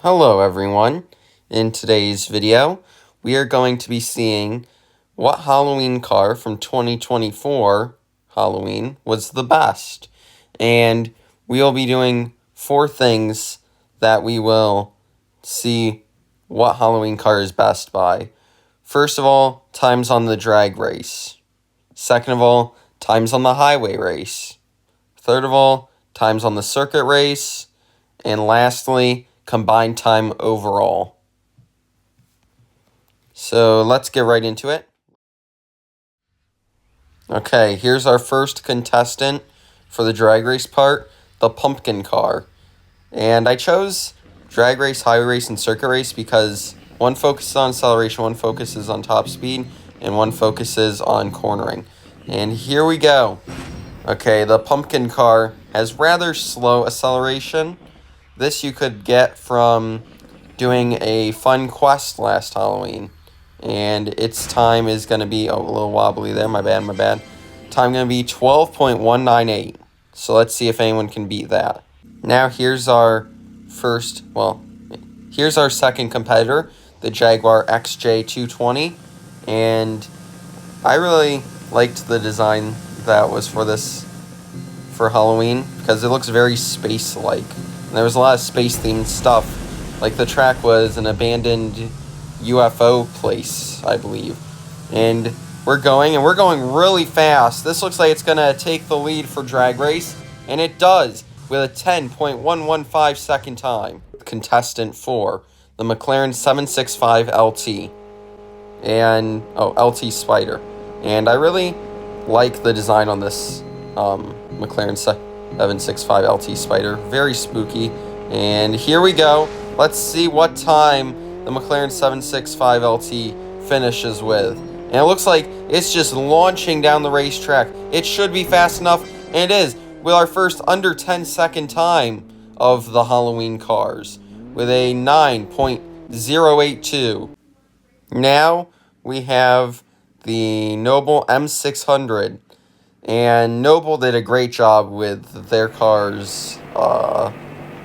Hello everyone. In today's video, we are going to be seeing what Halloween car from 2024 Halloween was the best. And we'll be doing 4 things that we will see what Halloween car is best by. First of all, times on the drag race. Second of all, times on the highway race. Third of all, times on the circuit race. And lastly, combined time overall. So let's get right into it. Okay, here's our first contestant for the drag race part, the pumpkin car. And I chose drag race, highway race, and circuit race because one focuses on acceleration, one focuses on top speed, and one focuses on cornering. And here we go. Okay, the pumpkin car has rather slow acceleration. This you could get from doing a fun quest last Halloween. And its time is going to be, a little wobbly there, my bad. Time going to be 12.198. So let's see if anyone can beat that. Now here's our second competitor, the Jaguar XJ220. And I really liked the design that was for Halloween because it looks very space-like. And there was a lot of space-themed stuff. Like the track was an abandoned UFO place, I believe. And we're going really fast. This looks like it's going to take the lead for drag race. And it does, with a 10.115 second time. Contestant 4, the McLaren 765 LT. And, LT Spider. And I really like the design on this McLaren 765 LT Spider. Very spooky. And here we go. Let's see what time the McLaren 765 LT finishes with. And it looks like it's just launching down the racetrack. It should be fast enough, and it is, with our first under 10-second time of the Halloween cars, with a 9.082. Now we have the Noble M600. And Noble did a great job with their car's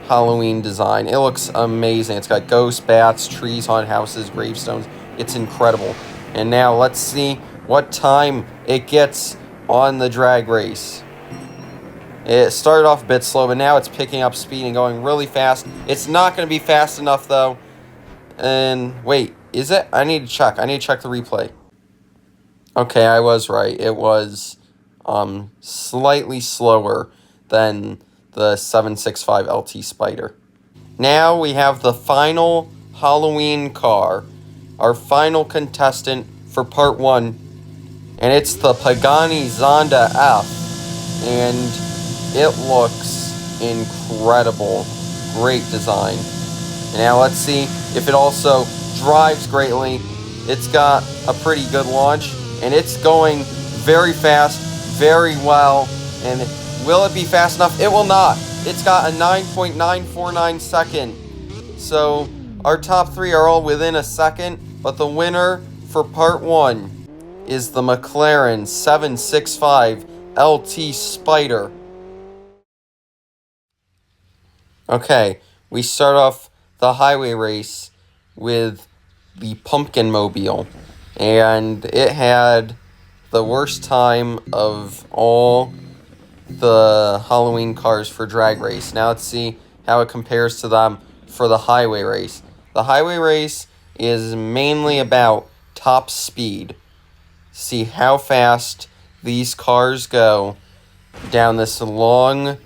Halloween design. It looks amazing. It's got ghosts, bats, trees, haunted houses, gravestones. It's incredible. And now let's see what time it gets on the drag race. It started off a bit slow, but now it's picking up speed and going really fast. It's not going to be fast enough, though. And wait, is it? I need to check. I need to check the replay. Okay, I was right. It was slightly slower than the 765 LT Spider. Now we have the final Halloween car, our final contestant for part 1, and it's the Pagani Zonda F, and it looks incredible. Great design. And now let's see if it also drives greatly. It's got a pretty good launch, and it's going very fast, very well. And will it be fast enough? It will not. It's got a 9.949 second. So our top 3 are all within a second, but the winner for part 1 is the McLaren 765 LT Spider. Okay, we start off the highway race with the Pumpkin Mobile, and it had the worst time of all the Halloween cars for drag race. Now let's see how it compares to them for the highway race. The highway race is mainly about top speed. See how fast these cars go down this long,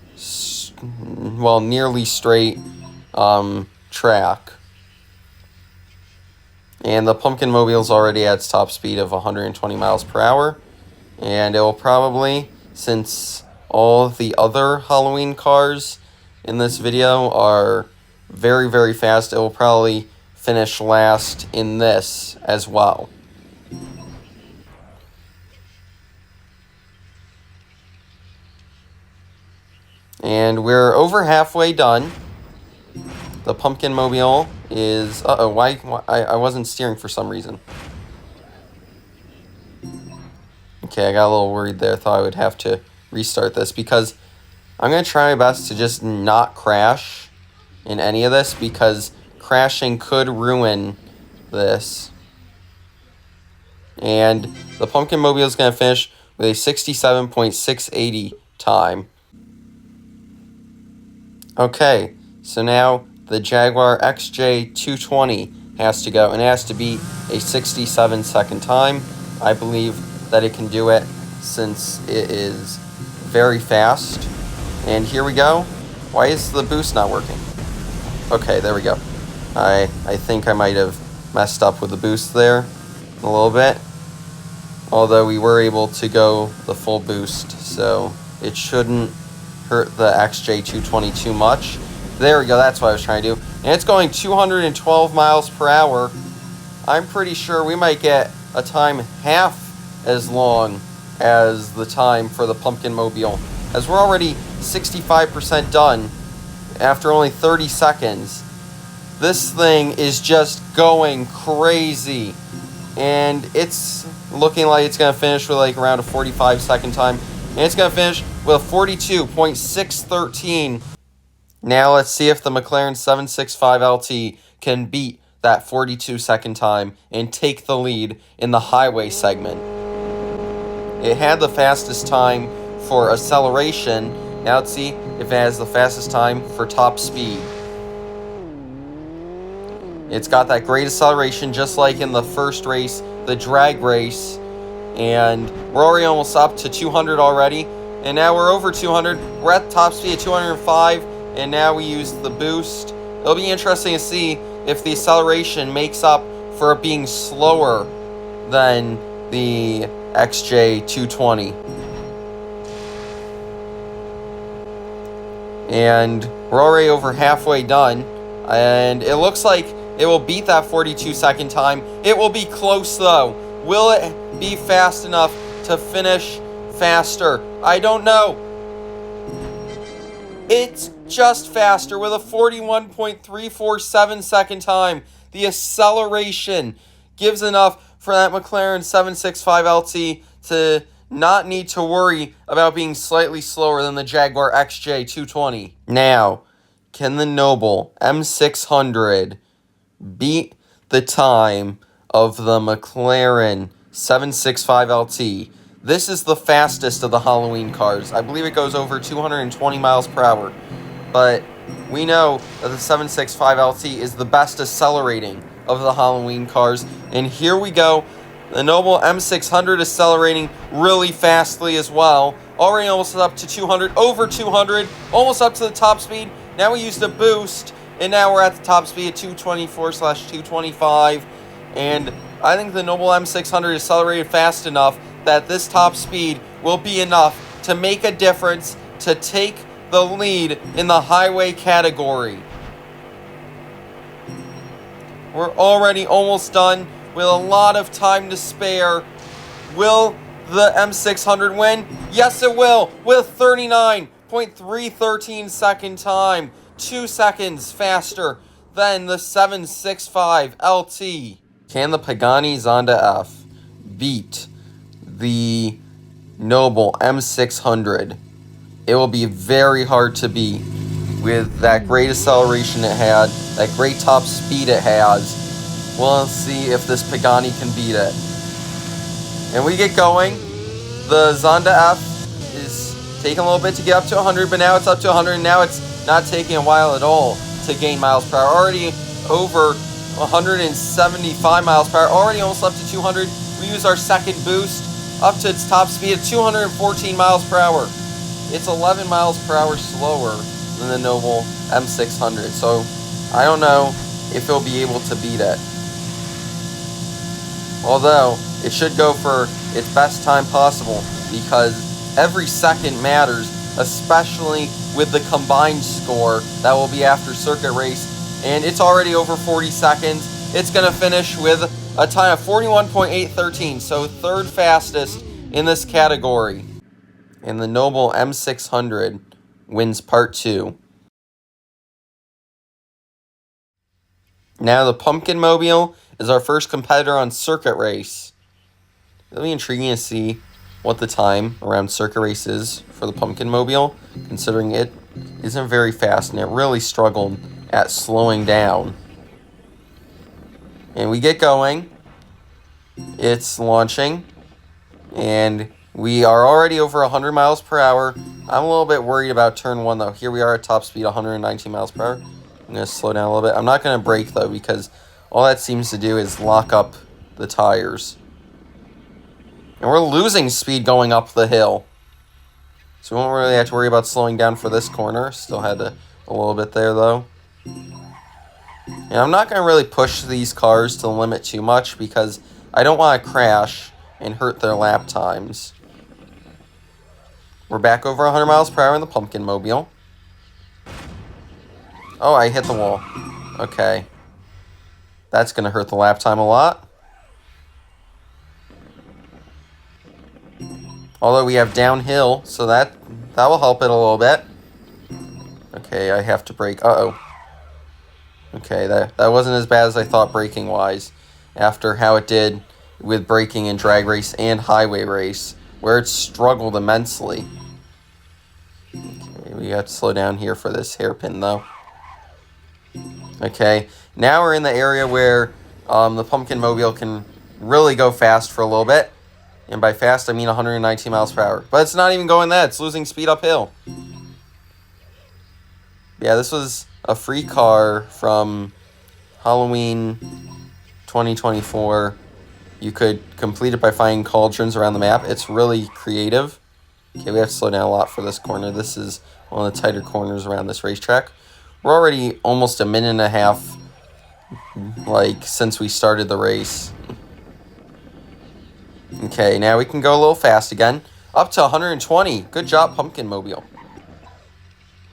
nearly straight track. And the Pumpkin Mobile's already at its top speed of 120 miles per hour. And it will probably, since all the other Halloween cars in this video are very, very fast, it will probably finish last in this as well. And we're over halfway done. The Pumpkin Mobile is... why I wasn't steering for some reason. Okay, I got a little worried there. Thought I would have to restart this because I'm going to try my best to just not crash in any of this because crashing could ruin this. And the Pumpkin Mobile is going to finish with a 67.680 time. Okay, so now the Jaguar XJ220 has to go, and it has to beat a 67-second time. I believe that it can do it since it is very fast. And here we go. Why is the boost not working? Okay, there we go. I think I might have messed up with the boost there a little bit. Although we were able to go the full boost, so it shouldn't hurt the XJ220 too much. There we go, that's what I was trying to do. And it's going 212 miles per hour. I'm pretty sure we might get a time half as long as the time for the Pumpkin Mobile, as we're already 65% done after only 30 seconds. This thing is just going crazy. And it's looking like it's going to finish with like around a 45-second time. And it's going to finish with a 42.613. Now let's see if the McLaren 765 LT can beat that 42-second time and take the lead in the highway segment. It had the fastest time for acceleration. Now let's see if it has the fastest time for top speed. It's got that great acceleration just like in the first race, the drag race. And we're already almost up to 200 already. And now we're over 200. We're at top speed at 205. And now we use the boost. It'll be interesting to see if the acceleration makes up for it being slower than the XJ220. And we're already over halfway done. And it looks like it will beat that 42-second time. It will be close, though. Will it be fast enough to finish faster? I don't know. It's just faster with a 41.347 second time. The acceleration gives enough for that McLaren 765 LT to not need to worry about being slightly slower than the Jaguar XJ220. Now, can the Noble M600 beat the time of the McLaren 765 LT? This is the fastest of the Halloween cars. I believe it goes over 220 miles per hour. But we know that the 765 LT is the best accelerating of the Halloween cars. And here we go. The Noble M600 accelerating really fastly as well. Already almost up to 200, over 200, almost up to the top speed. Now we used a boost, and now we're at the top speed at 224/225. And I think the Noble M600 accelerated fast enough that this top speed will be enough to make a difference to take the lead in the highway category. We're already almost done with a lot of time to spare. Will the M600 win? Yes, it will, with 39.313 second time. 2 seconds faster than the 765 LT. Can the Pagani Zonda F beat the Noble M600? It will be very hard to beat with that great acceleration it had, that great top speed it has. We'll see if this Pagani can beat it. And we get going. The Zonda F is taking a little bit to get up to 100, but now it's up to 100, and now it's not taking a while at all to gain miles per hour. Already over 175 miles per hour, already almost up to 200. We use our second boost up to its top speed at 214 miles per hour. It's 11 miles per hour slower than the Noble M600, so I don't know if it'll be able to beat it. Although, it should go for its best time possible, because every second matters, especially with the combined score that will be after circuit race, and it's already over 40 seconds. It's going to finish with a time of 41.813, so third fastest in this category. And the Noble M600 wins part 2. Now the Pumpkin Mobile is our first competitor on circuit race. It'll be intriguing to see what the time around circuit race is for the Pumpkin Mobile, considering it isn't very fast and it really struggled at slowing down. And we get going. It's launching. And we are already over 100 miles per hour. I'm a little bit worried about turn 1, though. Here we are at top speed, 119 miles per hour. I'm going to slow down a little bit. I'm not going to brake, though, because all that seems to do is lock up the tires. And we're losing speed going up the hill. So we won't really have to worry about slowing down for this corner. Still had a little bit there, though. And I'm not going to really push these cars to the limit too much because I don't want to crash and hurt their lap times. We're back over 100 miles per hour in the Pumpkin Mobile. Oh, I hit the wall. Okay. That's going to hurt the lap time a lot. Although we have downhill, so that will help it a little bit. Okay, I have to brake. Uh-oh. Okay, that wasn't as bad as I thought braking-wise after how it did with braking in drag race and highway race, where it struggled immensely. Okay, we have to slow down here for this hairpin, though. Okay, now we're in the area where the Pumpkin Mobile can really go fast for a little bit. And by fast, I mean 119 miles per hour. But it's not even going that. It's losing speed uphill. Yeah, this was a free car from Halloween 2024. You could complete it by finding cauldrons around the map. It's really creative. Okay, we have to slow down a lot for this corner. This is one of the tighter corners around this racetrack. We're already almost a minute and a half, since we started the race. Okay, now we can go a little fast again. Up to 120. Good job, Pumpkin Mobile.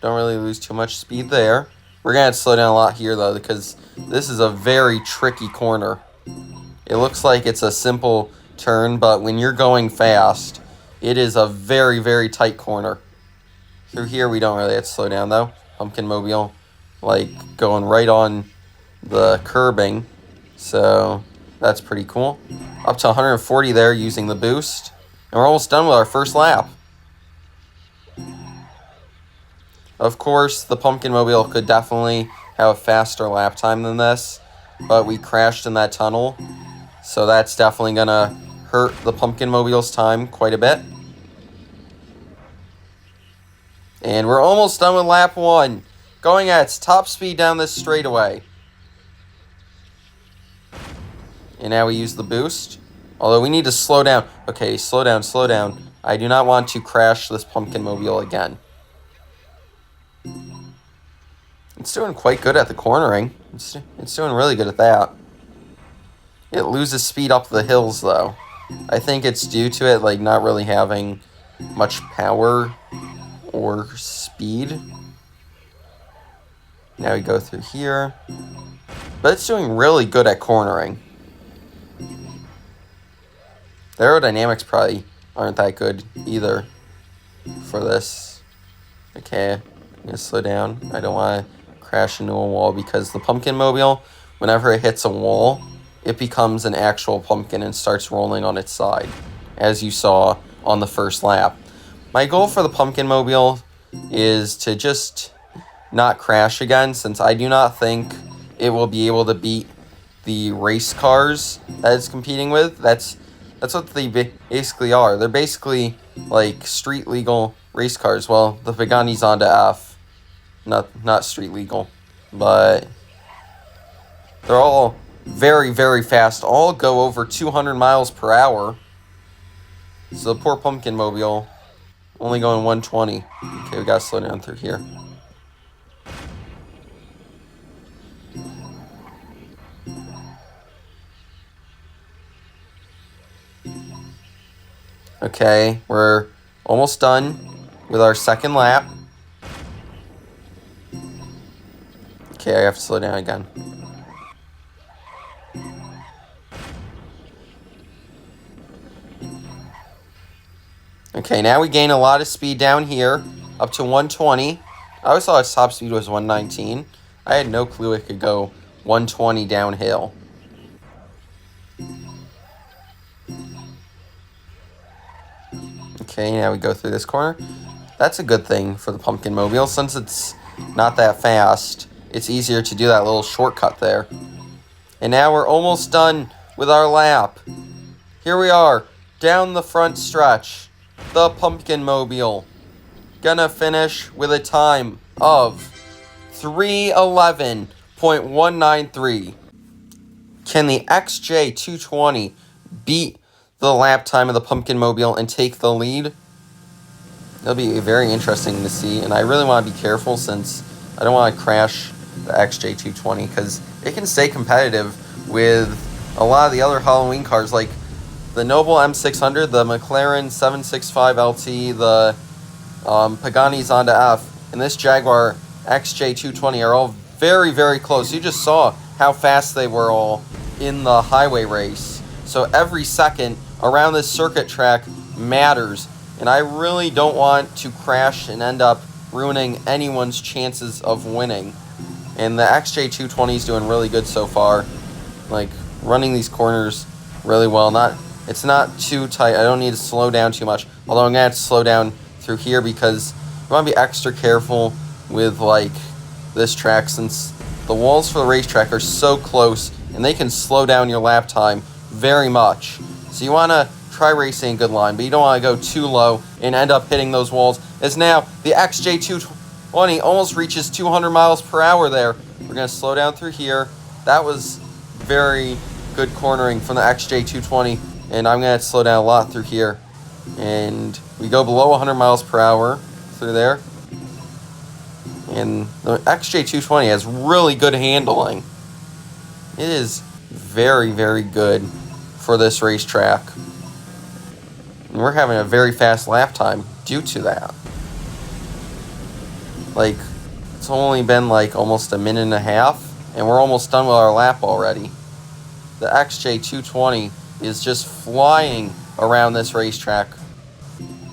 Don't really lose too much speed there. We're going to have to slow down a lot here, though, because this is a very tricky corner. It looks like it's a simple turn, but when you're going fast, it is a very, very tight corner. Through here, we don't really have to slow down, though. Pumpkin Mobile, going right on the curbing. So that's pretty cool. Up to 140 there using the boost. And we're almost done with our first lap. Of course, the Pumpkin Mobile could definitely have a faster lap time than this, but we crashed in that tunnel, so that's definitely going to hurt the Pumpkin Mobile's time quite a bit. And we're almost done with lap 1, going at its top speed down this straightaway. And now we use the boost, although we need to slow down. Okay, slow down, slow down. I do not want to crash this Pumpkin Mobile again. It's doing quite good at the cornering. It's doing really good at that. It loses speed up the hills, though. I think it's due to it, not really having much power or speed. Now we go through here. But it's doing really good at cornering. The aerodynamics probably aren't that good either for this. Okay, I'm going to slow down. I don't want to crash into a wall because the Pumpkin Mobile, whenever it hits a wall, it becomes an actual pumpkin and starts rolling on its side, as you saw on the first lap. My goal for the Pumpkin Mobile is to just not crash again, since I do not think it will be able to beat the race cars that it's competing with. That's what they basically are. They're basically street legal race cars. Well, the Pagani Zonda F. Not street legal, but they're all very, very fast. All go over 200 miles per hour. So the poor Pumpkin Mobile only going 120. Okay, we gotta slow down through here. Okay, we're almost done with our second lap. Okay, I have to slow down again. Okay, now we gain a lot of speed down here, up to 120. I always thought its top speed was 119. I had no clue it could go 120 downhill. Okay, now we go through this corner. That's a good thing for the Pumpkin Mobile. Since it's not that fast, it's easier to do that little shortcut there. And now we're almost done with our lap. Here we are, down the front stretch. The Pumpkin Mobile. Gonna finish with a time of 3:11.193. Can the XJ220 beat the lap time of the Pumpkin Mobile and take the lead? It'll be very interesting to see, and I really want to be careful since I don't want to crash the XJ220 because it can stay competitive with a lot of the other Halloween cars like the Noble M600, the McLaren 765LT, the Pagani Zonda F, and this Jaguar XJ220 are all very, very close. You just saw how fast they were all in the highway race. So every second around this circuit track matters. And I really don't want to crash and end up ruining anyone's chances of winning. And the XJ220 is doing really good so far. Like, running these corners really well. It's not too tight. I don't need to slow down too much. Although I'm going to have to slow down through here because you want to be extra careful with, like, this track since the walls for the racetrack are so close and they can slow down your lap time very much. So you want to try racing a good line, but you don't want to go too low and end up hitting those walls. As now, the XJ220 almost reaches 200 miles per hour there. We're going to slow down through here. That was very good cornering from the XJ220, and I'm going to slow down a lot through here. And we go below 100 miles per hour through there. And the XJ220 has really good handling. It is very, very good for this racetrack. And we're having a very fast lap time due to that. Like, it's only been like almost a minute and a half, and we're almost done with our lap already. The XJ220 is just flying around this racetrack.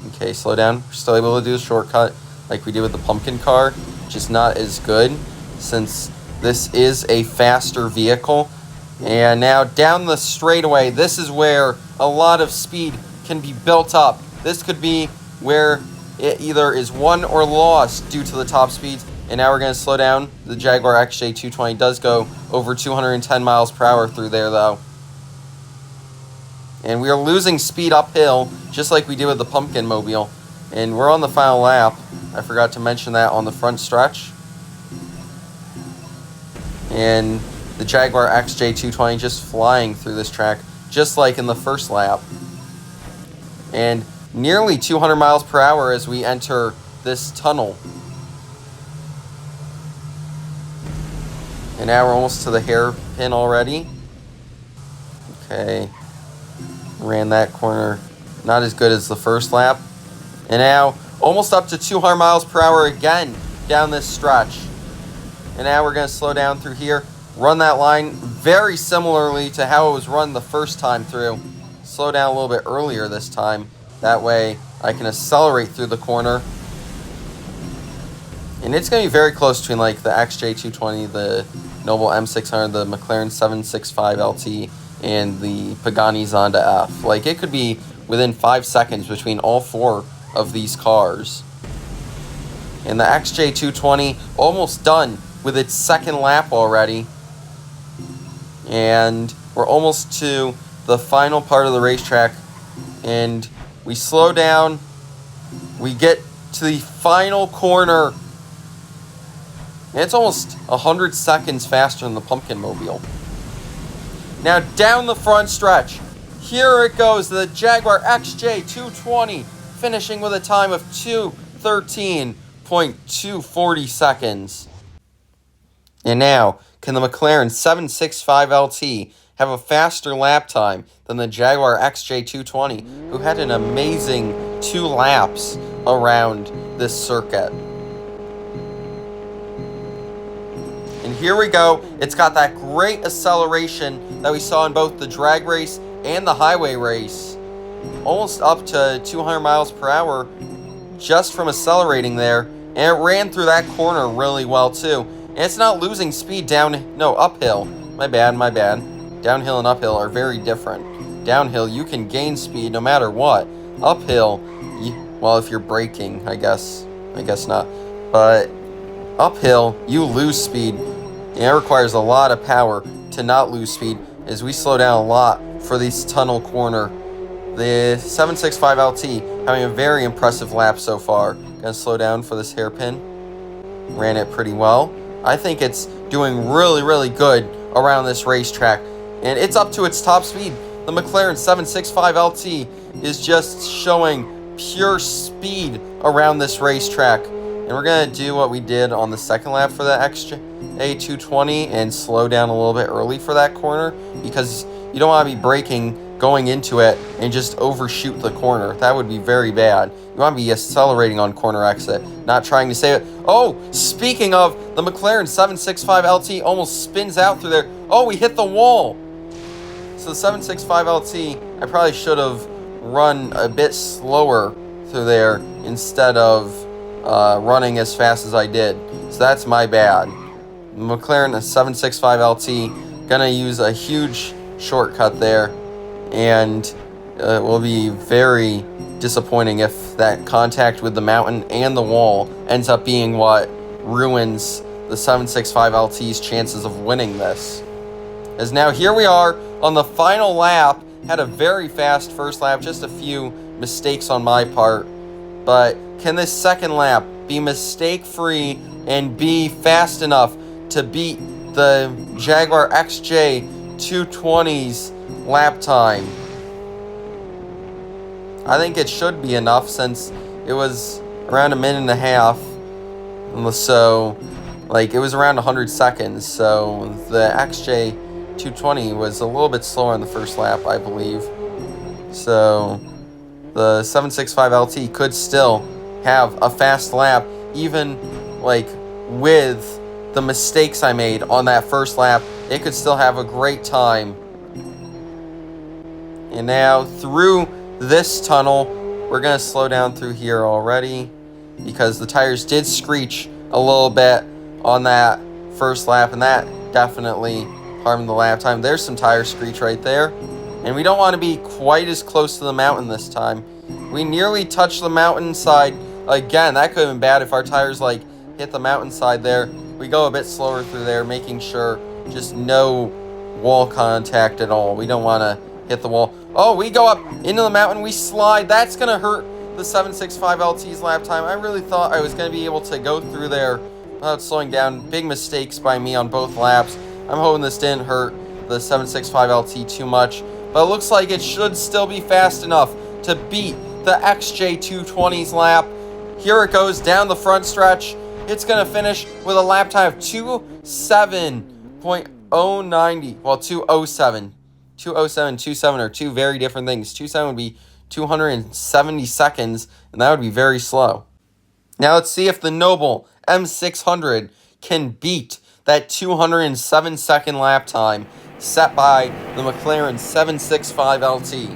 Okay, slow down. We're still able to do a shortcut like we did with the pumpkin car, just not as good since this is a faster vehicle. And now down the straightaway, this is where a lot of speed can be built up. This could be where it either is won or lost due to the top speeds. And now we're going to slow down. The Jaguar XJ220 does go over 210 miles per hour through there though. And we are losing speed uphill just like we did with the Pumpkin Mobile. And we're on the final lap. I forgot to mention that on the front stretch. And the Jaguar XJ220 just flying through this track just like in the first lap. And nearly 200 miles per hour as we enter this tunnel. And now we're almost to the hairpin already. Okay. Ran that corner not as good as the first lap. And now almost up to 200 miles per hour again down this stretch. And now we're going to slow down through here. Run that line very similarly to how it was run the first time through. Slow down a little bit earlier this time. That way I can accelerate through the corner. And it's going to be very close between like the XJ220, the Noble M600, the McLaren 765LT, and the Pagani Zonda F. Like, it could be within 5 seconds between all four of these cars. And the XJ220 almost done with its second lap already. And we're almost to the final part of the racetrack. And we slow down. We get to the final corner. And it's almost 100 seconds faster than the Pumpkin Mobile. Now down the front stretch. Here it goes, the Jaguar XJ220 finishing with a time of 2:13.240 seconds. And now, can the McLaren 765LT have a faster lap time than the Jaguar XJ220, who had an amazing 2 laps around this circuit? And here we go. It's got that great acceleration that we saw in both the drag race and the highway race. Almost up to 200 miles per hour just from accelerating there. And it ran through that corner really well too. And it's not losing speed uphill. My bad. Downhill and uphill are very different. Downhill, you can gain speed no matter what. Uphill, well, if you're braking, I guess not. But uphill, you lose speed. And it requires a lot of power to not lose speed is we slow down a lot for this tunnel corner. The 765 LT having a very impressive lap so far. Gonna slow down for this hairpin. Ran it pretty well. I think it's doing really, really good around this racetrack. And it's up to its top speed. The McLaren 765 LT is just showing pure speed around this racetrack. And we're going to do what we did on the second lap for the XJ220 and slow down a little bit early for that corner, because you don't want to be braking going into it and just overshoot the corner. That would be very bad. You want to be accelerating on corner exit, not trying to save it. Oh, speaking of, the McLaren 765 LT almost spins out through there. Oh, we hit the wall. So the 765 LT, I probably should have run a bit slower through there instead of running as fast as I did. So that's my bad. McLaren 765 LT gonna use a huge shortcut there, and it will be very disappointing if that contact with the mountain and the wall ends up being what ruins the 765 LT's chances of winning this. As now here we are on the final lap. Had a very fast first lap, just a few mistakes on my part. But can this second lap be mistake-free and be fast enough to beat the Jaguar XJ220's lap time? I think it should be enough, since it was around a minute and a half. So, it was around 100 seconds. So the XJ220 was a little bit slower in the first lap, I believe. So the 765 LT could still have a fast lap, even with the mistakes I made on that first lap. It could still have a great time. And now through this tunnel, we're going to slow down through here already, because the tires did screech a little bit on that first lap, and that definitely harmed the lap time. There's some tire screech right there. And we don't want to be quite as close to the mountain this time. We nearly touched the mountainside again. That could have been bad if our tires hit the mountainside there. We go a bit slower through there, making sure just no wall contact at all. We don't want to hit the wall. Oh, we go up into the mountain. We slide. That's going to hurt the 765 LT's lap time. I really thought I was going to be able to go through there without slowing down. Big mistakes by me on both laps. I'm hoping this didn't hurt the 765 LT too much. But it looks like it should still be fast enough to beat the XJ220's lap. Here it goes down the front stretch. It's going to finish with a lap time of 2:07.090. Well, 2:07. 2:07, 2:07 are two very different things. 2:07 would be 270 seconds, and that would be very slow. Now let's see if the Noble M600 can beat that 207-second lap time set by the McLaren 765 LT.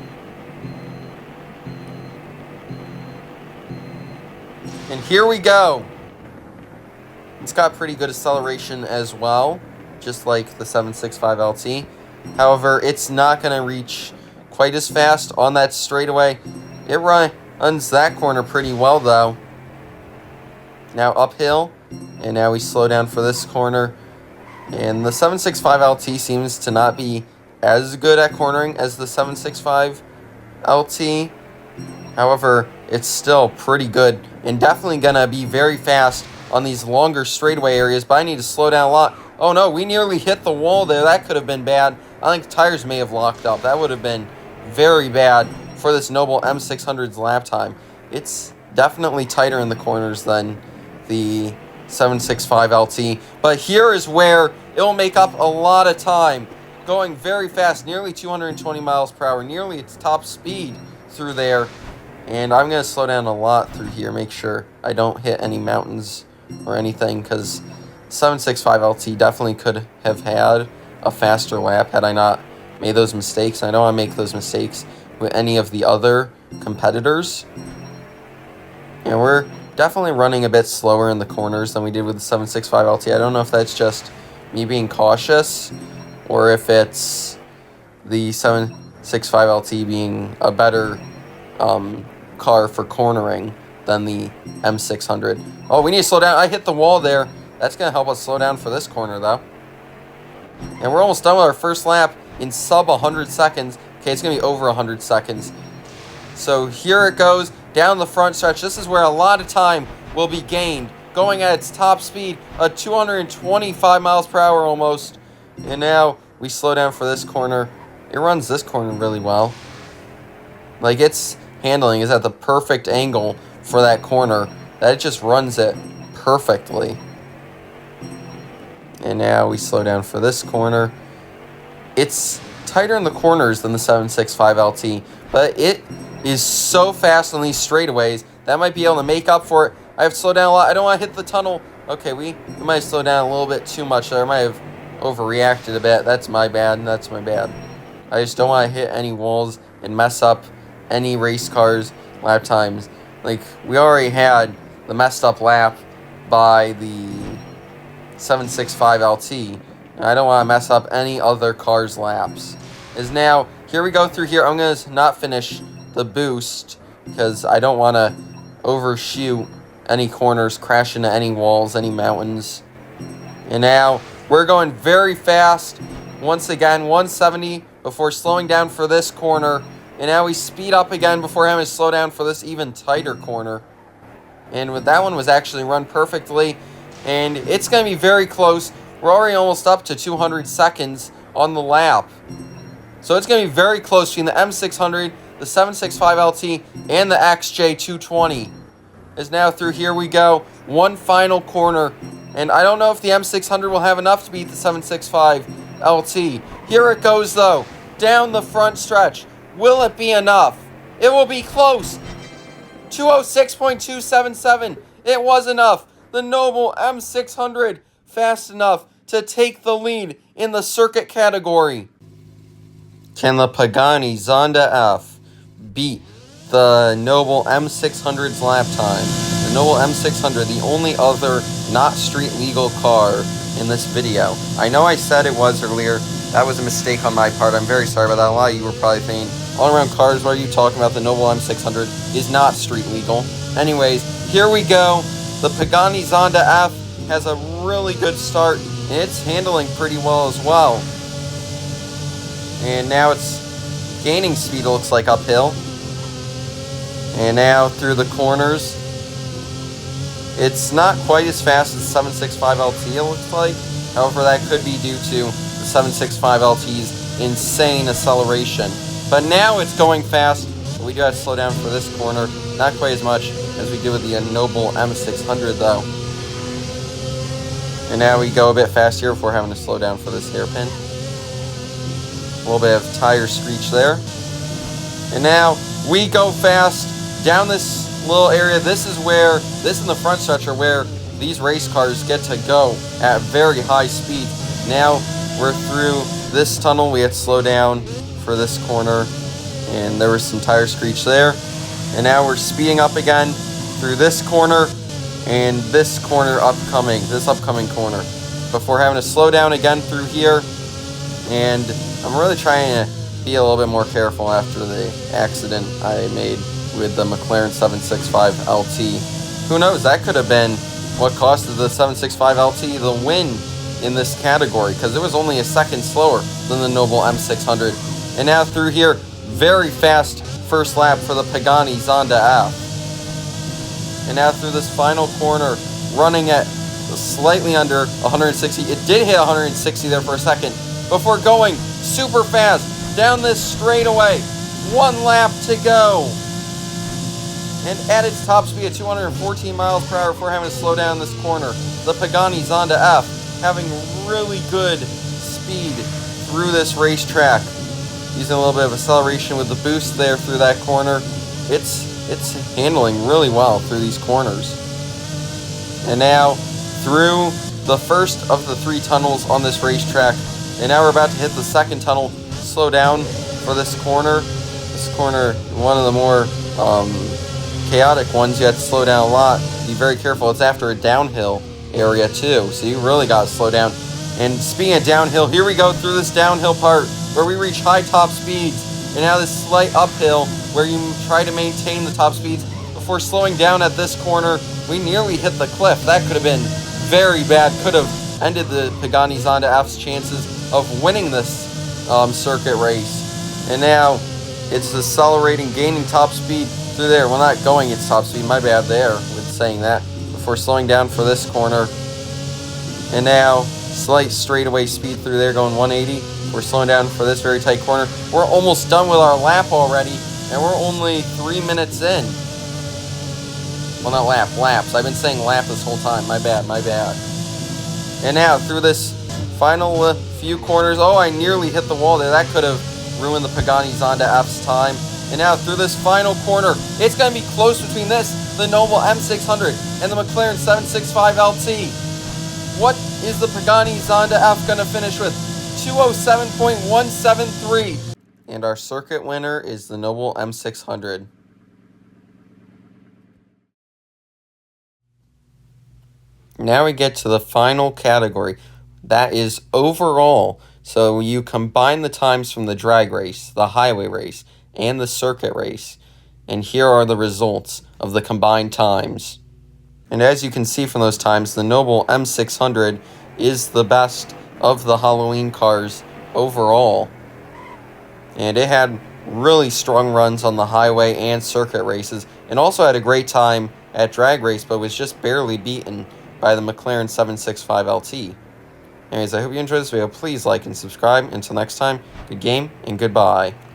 And here we go. It's got pretty good acceleration as well, just like the 765 LT. However, it's not going to reach quite as fast on that straightaway. It runs that corner pretty well, though. Now uphill, and now we slow down for this corner. And the 765 LT seems to not be as good at cornering as the 765 LT. However, it's still pretty good and definitely going to be very fast on these longer straightaway areas, but I need to slow down a lot. Oh no, we nearly hit the wall there. That could have been bad. I think tires may have locked up. That would have been very bad for this Noble M600's lap time. It's definitely tighter in the corners than the 765 LT, but here is where it will make up a lot of time, going very fast, nearly 220 miles per hour, nearly its top speed through there. And I'm going to slow down a lot through here, make sure I don't hit any mountains or anything, because 765 LT definitely could have had a faster lap had I not made those mistakes. I don't want to make those mistakes with any of the other competitors. And we're definitely running a bit slower in the corners than we did with the 765 LT. I don't know if that's just me being cautious or if it's the 765 LT being a better car for cornering than the M600. Oh, we need to slow down. I hit the wall there. That's going to help us slow down for this corner, though. And we're almost done with our first lap in sub 100 seconds. Okay, it's going to be over 100 seconds. So here it goes down the front stretch. This is where a lot of time will be gained. Going at its top speed, 225 miles per hour almost. And now we slow down for this corner. It runs this corner really well. Like, its handling is at the perfect angle for that corner. That it just runs it perfectly. And now we slow down for this corner. It's tighter in the corners than the 765 LT, but it is so fast on these straightaways that might be able to make up for it. I have slowed down a lot. I don't want to hit the tunnel. Okay, we might have slowed down a little bit too much there. I might have overreacted a bit. That's my bad. That's my bad. I just don't want to hit any walls and mess up any race cars' lap times. Like, we already had the messed up lap by the 765 LT. And I don't want to mess up any other car's laps. Here we go through here. I'm going to not finish the boost because I don't want to overshoot any corners, crash into any walls, any mountains. And now we're going very fast. Once again, 170 before slowing down for this corner. And now we speed up again before having to slow down for this even tighter corner. And that one was actually run perfectly. And it's going to be very close. We're already almost up to 200 seconds on the lap. So it's going to be very close between the M600, the 765 LT, and the XJ220. Is now through here we go. One final corner. And I don't know if the M600 will have enough to beat the 765 LT. Here it goes, though. Down the front stretch. Will it be enough? It will be close. 206.277. It was enough. The Noble M600 fast enough to take the lead in the circuit category. Can the Pagani Zonda F beat the Noble M600's lap time? The Noble M600, the only other not street legal car in this video. I know I said it was earlier. That was a mistake on my part. I'm very sorry about that. A lot of you were probably thinking, all around cars, what are you talking about? The Noble M600 is not street legal. Anyways, here we go. The Pagani Zonda F has a really good start, and it's handling pretty well as well. And now it's gaining speed, it looks like, uphill. And now through the corners. It's not quite as fast as the 765 LT, it looks like. However, that could be due to the 765 LT's insane acceleration. But now it's going fast. We do have to slow down for this corner. Not quite as much as we did with the Noble M600, though. And now we go a bit faster before having to slow down for this hairpin. A little bit of tire screech there. And now we go fast down this little area. This in the front stretch are where these race cars get to go at very high speed. Now we're through this tunnel. We had to slow down for this corner, and there was some tire screech there. And now we're speeding up again through this corner and this upcoming corner before having to slow down again through here. And I'm really trying to be a little bit more careful after the accident I made with the McLaren 765 LT. Who knows, that could have been what costed the 765 LT the win in this category, because it was only a second slower than the Noble M600. And now through here, very fast first lap for the Pagani Zonda F. And now through this final corner, running at slightly under 160. It did hit 160 there for a second before going super fast down this straightaway. One lap to go. And at its top speed at 214 miles per hour before having to slow down this corner. The Pagani Zonda F having really good speed through this racetrack. Using a little bit of acceleration with the boost there through that corner. It's handling really well through these corners. And now through the first of the three tunnels on this racetrack. And now we're about to hit the second tunnel. Slow down for this corner. This corner, one of the more chaotic ones. You have to slow down a lot. Be very careful. It's after a downhill area too, so you really got to slow down. And speaking of downhill, here we go through this downhill part where we reach high top speeds, and now this slight uphill where you try to maintain the top speeds before slowing down at this corner. We nearly hit the cliff. That could have been very bad. Could have ended the Pagani Zonda F's chances of winning this circuit race. And now it's accelerating, gaining top speed through there. Well, not going its top speed, my bad there with saying that, before slowing down for this corner. And now slight straightaway speed through there, going 180. We're slowing down for this very tight corner. We're almost done with our lap already, and we're only 3 minutes in. Well, not lap, laps. I've been saying lap this whole time. My bad. And now through this final few corners. Oh, I nearly hit the wall there. That could have ruined the Pagani Zonda F's time. And now through this final corner, it's going to be close between this, the Noble M600, and the McLaren 765LT. What is the Pagani Zonda F going to finish with? 207.173. And our circuit winner is the Noble M600. Now we get to the final category. That is overall. So you combine the times from the drag race, the highway race, and the circuit race. And here are the results of the combined times. And as you can see from those times, the Noble M600 is the best of the Halloween cars overall. And it had really strong runs on the highway and circuit races, and also had a great time at drag race, but was just barely beaten by the McLaren 765LT. Anyways, I hope you enjoyed this video. Please like and subscribe. Until next time, good game and goodbye.